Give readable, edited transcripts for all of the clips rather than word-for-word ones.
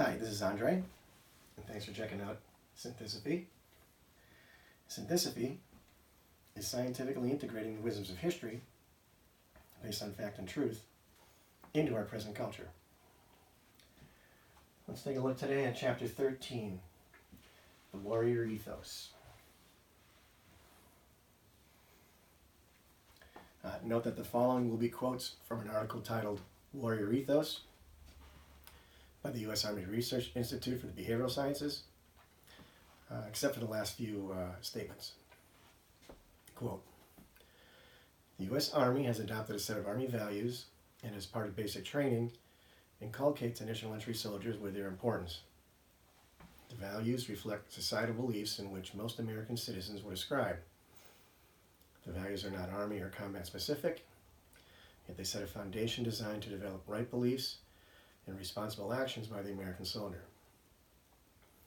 Hi, this is Andre, and thanks for checking out Synthisophy. Synthisophy is scientifically integrating the wisdoms of history, based on fact and truth, into our present culture. Let's take a look today at Chapter 13, the Warrior Ethos. Note that the following will be quotes from an article titled Warrior Ethos by the U.S. Army Research Institute for the Behavioral Sciences, except for the last few statements. Quote, the U.S. Army has adopted a set of Army values and as part of basic training inculcates initial entry soldiers with their importance. The values reflect societal beliefs in which most American citizens would ascribe. The values are not Army or combat specific, yet they set a foundation designed to develop right beliefs and responsible actions by the American soldier.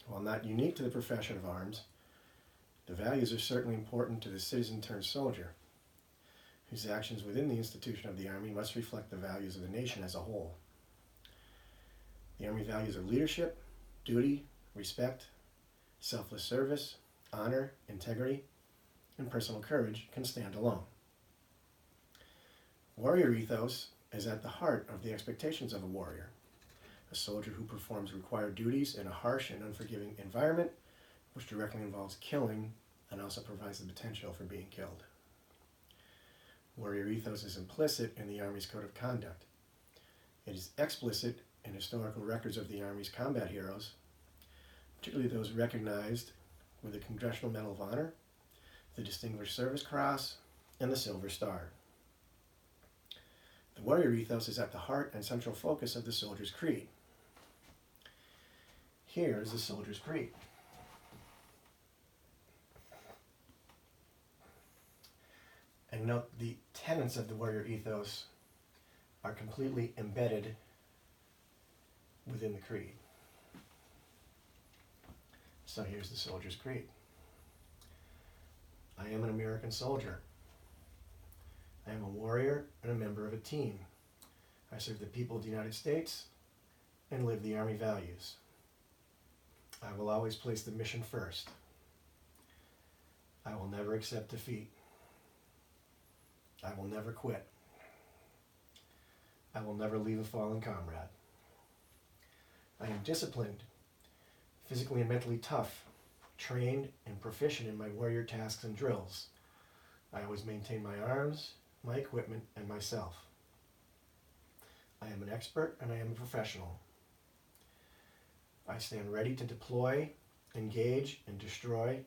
While not unique to the profession of arms, the values are certainly important to the citizen-turned-soldier, whose actions within the institution of the Army must reflect the values of the nation as a whole. The Army values of leadership, duty, respect, selfless service, honor, integrity, and personal courage can stand alone. Warrior ethos is at the heart of the expectations of a warrior, a soldier who performs required duties in a harsh and unforgiving environment, which directly involves killing and also provides the potential for being killed. Warrior ethos is implicit in the Army's code of conduct. It is explicit in historical records of the Army's combat heroes, particularly those recognized with the Congressional Medal of Honor, the Distinguished Service Cross, and the Silver Star. The warrior ethos is at the heart and central focus of the soldier's creed. Here is the soldier's creed. And note the tenets of the warrior ethos are completely embedded within the creed. So here's the soldier's creed. I am an American soldier. I am a warrior and a member of a team. I serve the people of the United States and live the Army values. I will always place the mission first. I will never accept defeat. I will never quit. I will never leave a fallen comrade. I am disciplined, physically and mentally tough, trained and proficient in my warrior tasks and drills. I always maintain my arms, my equipment, and myself. I am an expert and I am a professional. I stand ready to deploy, engage, and destroy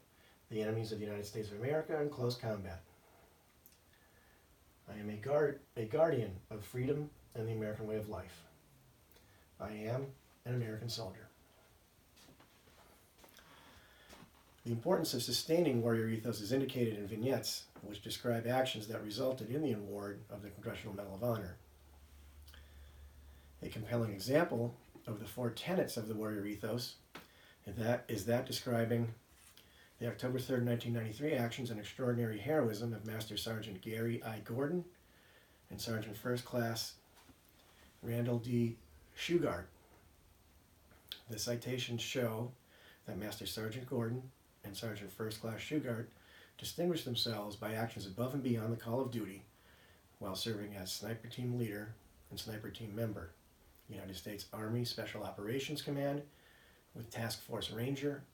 the enemies of the United States of America in close combat. I am a guardian of freedom and the American way of life. I am an American soldier. The importance of sustaining warrior ethos is indicated in vignettes which describe actions that resulted in the award of the Congressional Medal of Honor. A compelling example of the four tenets of the warrior ethos is that describing the October 3rd, 1993 actions and extraordinary heroism of Master Sergeant Gary I. Gordon and Sergeant First Class Randall D. Shugart. The citations show that Master Sergeant Gordon and Sergeant First Class Shugart distinguished themselves by actions above and beyond the call of duty while serving as Sniper Team Leader and Sniper Team Member, United States Army Special Operations Command with Task Force Ranger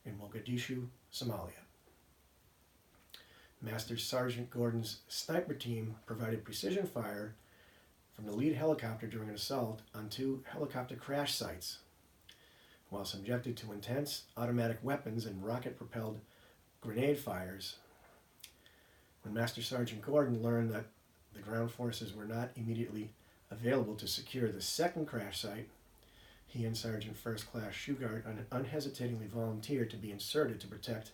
in Mogadishu, Somalia. Master Sergeant Gordon's sniper team provided precision fire from the lead helicopter during an assault on 2 helicopter crash sites, while subjected to intense automatic weapons and rocket-propelled grenade fires. When Master Sergeant Gordon learned that the ground forces were not immediately available to secure the second crash site, he and Sergeant First Class Shugart unhesitatingly volunteered to be inserted to protect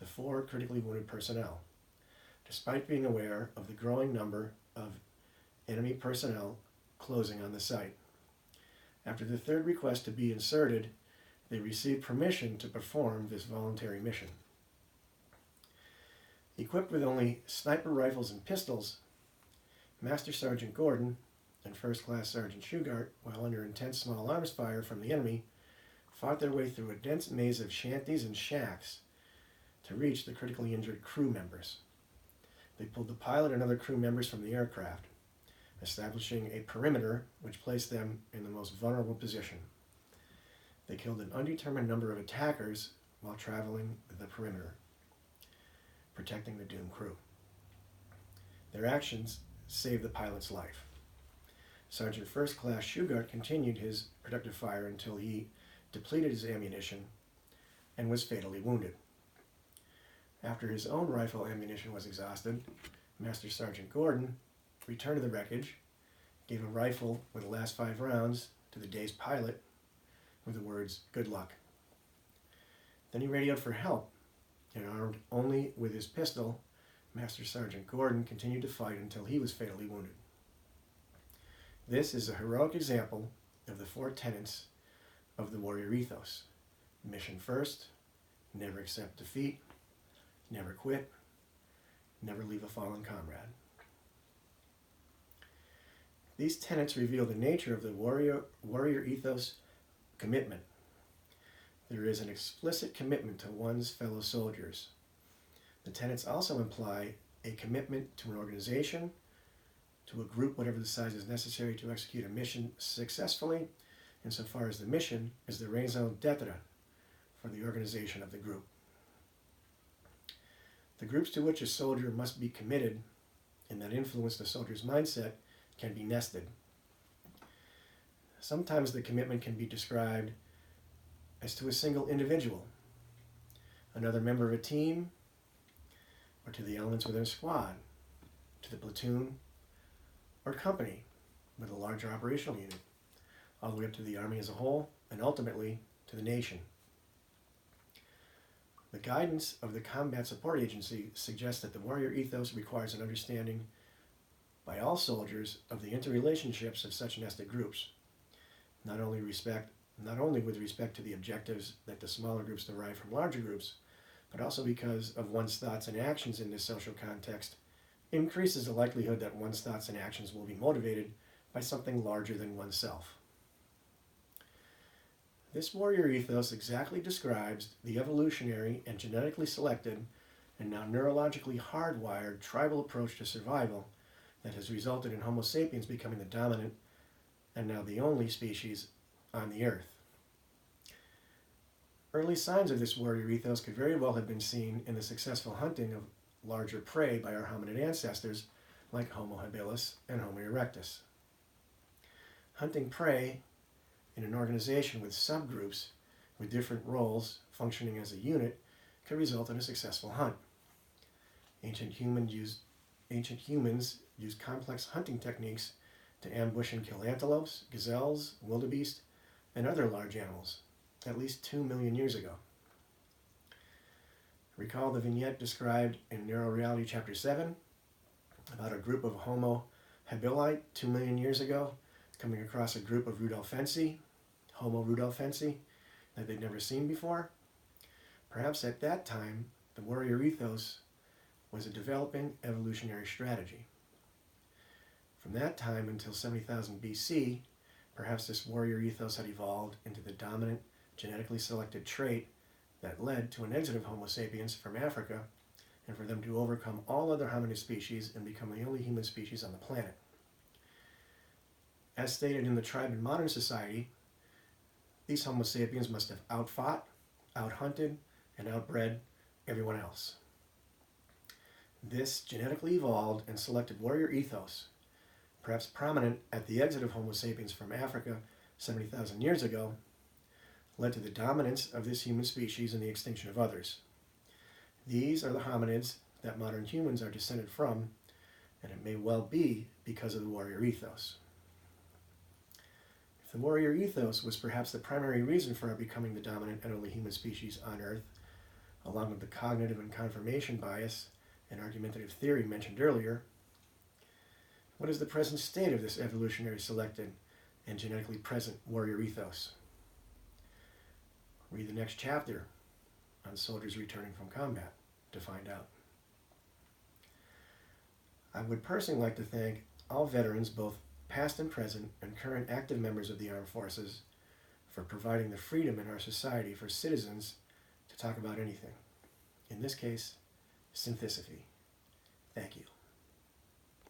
the 4 critically wounded personnel, despite being aware of the growing number of enemy personnel closing on the site. After the 3rd request to be inserted, they received permission to perform this voluntary mission. Equipped with only sniper rifles and pistols, Master Sergeant Gordon and First Class Sergeant Shugart, while under intense small arms fire from the enemy, fought their way through a dense maze of shanties and shacks to reach the critically injured crew members. They pulled the pilot and other crew members from the aircraft, establishing a perimeter which placed them in the most vulnerable position. They killed an undetermined number of attackers while traveling the perimeter, protecting the doomed crew. Their actions saved the pilot's life. Sergeant First Class Shugart continued his productive fire until he depleted his ammunition and was fatally wounded. After his own rifle ammunition was exhausted, Master Sergeant Gordon returned to the wreckage, gave a rifle with the last 5 rounds to the dazed pilot with the words, "Good luck." Then he radioed for help, and armed only with his pistol, Master Sergeant Gordon continued to fight until he was fatally wounded. This is a heroic example of the 4 tenets of the Warrior Ethos. Mission first, never accept defeat, never quit, never leave a fallen comrade. These tenets reveal the nature of the warrior ethos commitment. There is an explicit commitment to one's fellow soldiers. The tenets also imply a commitment to an organization, to a group, whatever the size is necessary to execute a mission successfully, insofar as the mission is the raison d'etre for the organization of the group. The groups to which a soldier must be committed and that influence the soldier's mindset can be nested. Sometimes the commitment can be described as to a single individual, another member of a team, or to the elements within a squad, to the platoon or company with a larger operational unit, all the way up to the Army as a whole, and ultimately to the nation. The guidance of the Combat Support Agency suggests that the warrior ethos requires an understanding by all soldiers of the interrelationships of such nested groups, not only with respect to the objectives that the smaller groups derive from larger groups, but also because of one's thoughts and actions in this social context increases the likelihood that one's thoughts and actions will be motivated by something larger than oneself. This warrior ethos exactly describes the evolutionary and genetically selected and now neurologically hardwired tribal approach to survival that has resulted in Homo sapiens becoming the dominant and now the only species on the earth. Early signs of this warrior ethos could very well have been seen in the successful hunting of larger prey by our hominid ancestors like Homo habilis and Homo erectus. Hunting prey in an organization with subgroups with different roles functioning as a unit could result in a successful hunt. Ancient humans used complex hunting techniques to ambush and kill antelopes, gazelles, wildebeest, and other large animals, at least 2 million years ago. Recall the vignette described in Neuroreality Chapter 7 about a group of Homo habilis 2 million years ago coming across a group of Rudolfensi, Homo Rudolfensi, that they'd never seen before? Perhaps at that time, the warrior ethos was a developing evolutionary strategy. From that time until 70,000 BC, perhaps this warrior ethos had evolved into the dominant genetically selected trait that led to an exit of Homo sapiens from Africa and for them to overcome all other hominid species and become the only human species on the planet. As stated in the tribe in modern society, these Homo sapiens must have outfought, outhunted, and outbred everyone else. This genetically evolved and selected warrior ethos, perhaps prominent at the exit of Homo sapiens from Africa 70,000 years ago, led to the dominance of this human species and the extinction of others. These are the hominids that modern humans are descended from, and it may well be because of the warrior ethos. If the warrior ethos was perhaps the primary reason for our becoming the dominant and only human species on Earth, along with the cognitive and confirmation bias and argumentative theory mentioned earlier, what is the present state of this evolutionary selected and genetically present warrior ethos? Read the next chapter on soldiers returning from combat to find out. I would personally like to thank all veterans, both past and present, and current active members of the armed forces, for providing the freedom in our society for citizens to talk about anything. In this case, Synthisophy. Thank you.